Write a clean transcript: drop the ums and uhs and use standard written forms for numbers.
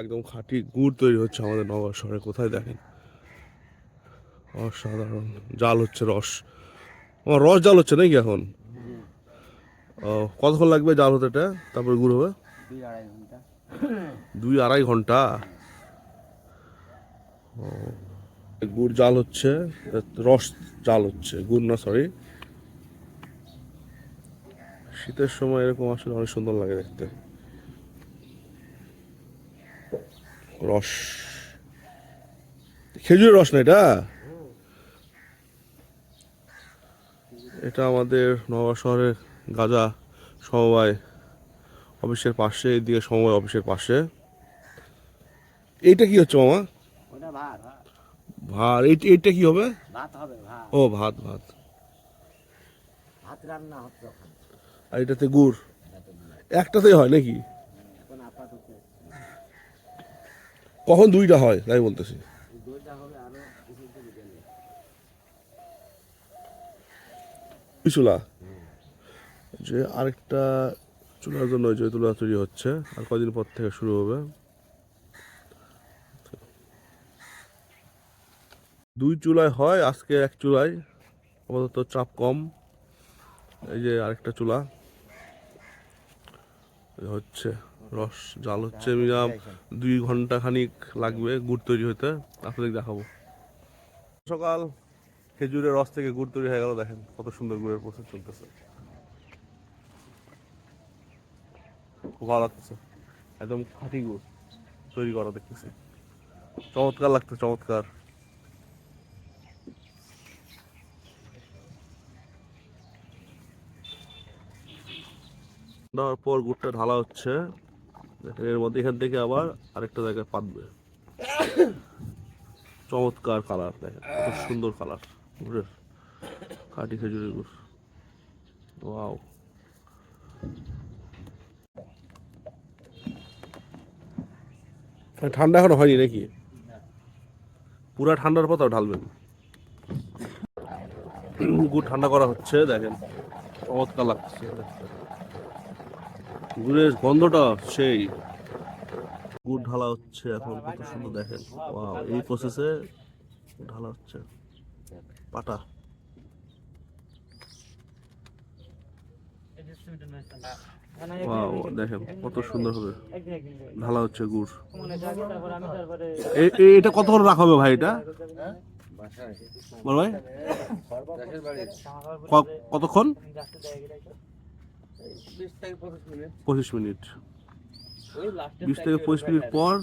একদম খাঁটি গুড় তৈরি হচ্ছে আমাদের নগর শহরে। কোথায় দেখেন, অসাধারণ। জাল হচ্ছে রস, আমার রস জাল হচ্ছে নাকি এখন? ও, কতক্ষণ লাগবে জাল হতে এটা, তারপরে গুড় হবে? 2-2.5 ঘন্টা। 2-2.5 ঘন্টা। গুড় জাল হচ্ছে, রস জাল হচ্ছে, গুড় না, সরি। শীতের সময় এরকম আসলে অনেক সুন্দর লাগে দেখতে। রস, খেজুরের রস না এটা? এটা আমাদের নওগাঁ শহরের গাজা সমবায় অফিসের পাশে, এদিকে সমবায় অফিসের পাশে। এইটা কি হচ্ছে মামা? ওটা ভাত। ভাত? এইটা কি হবে? ভাত হবে, ভাত। ও, ভাত ভাত। ভাত রান্না হচ্ছে ওখানে। আর এটাতে গুড় এটাতে দিয়ে। একটাতেই হয় নাকি? এখন আপাতত কখন দুইটা হয় তাই বলতেছি। এই দইটা হবে আরো কিছুদিন গেলে। ওই চুলা, যে আরেকটা চুলার জন্য যে চুলা তৈরি হচ্ছে, আর কদিন পর থেকে শুরু হবে। দুই চুলায় হয়, আজকে এক চুলায় আপাতত চাপ কম। এই যে আরেকটা চুলা হচ্ছে, রস জাল হচ্ছে। মিনিমাম 2 ঘন্টা খানিক লাগবে গুড় তৈরি হতে। আপনাদের দেখাবো। সকাল খেজুরের রস থেকে গুড় তৈরি হয়ে গেল। দেখেন কত সুন্দর গুড়ের প্রসেস চলতেছে, খুব ভালো লাগতেছে। একদম খাঁটি গুড় তৈরি করা দেখতেছি, চমৎকার লাগতো, চমৎকার। দেওয়ার পর গুড়টা ঢালা হচ্ছে। দেখেন এর মধ্যে এখান থেকে আবার আরেকটা জায়গায় পাতবে। চমৎকার কালার, দেখেন কত সুন্দর কালার গুড়ের, খাঁটি খেজুরের গুড়। ওয়াও। ঠান্ডা এখনো হয়নি নাকি? পুরা ঠান্ডার পর তাও ঢালবেন। গুড় ঠান্ডা করা হচ্ছে, দেখেন চমৎকার লাগছে। গুড়ের গন্ধটা সেই। গুড় ঢালা হচ্ছে এখন, কত সুন্দর দেখেন। ওয়াও, এই প্রসেসে ঢালা হচ্ছে পাটা। ওয়াও, দেখেন কত সুন্দর হবে ঢালা হচ্ছে গুড়। এটা কতক্ষণ রাখা হবে ভাই এটা? বল ভাই, কতক্ষণ? 20 থেকে 25 মিনিট। 25 মিনিট। 20 থেকে 25 মিনিট পর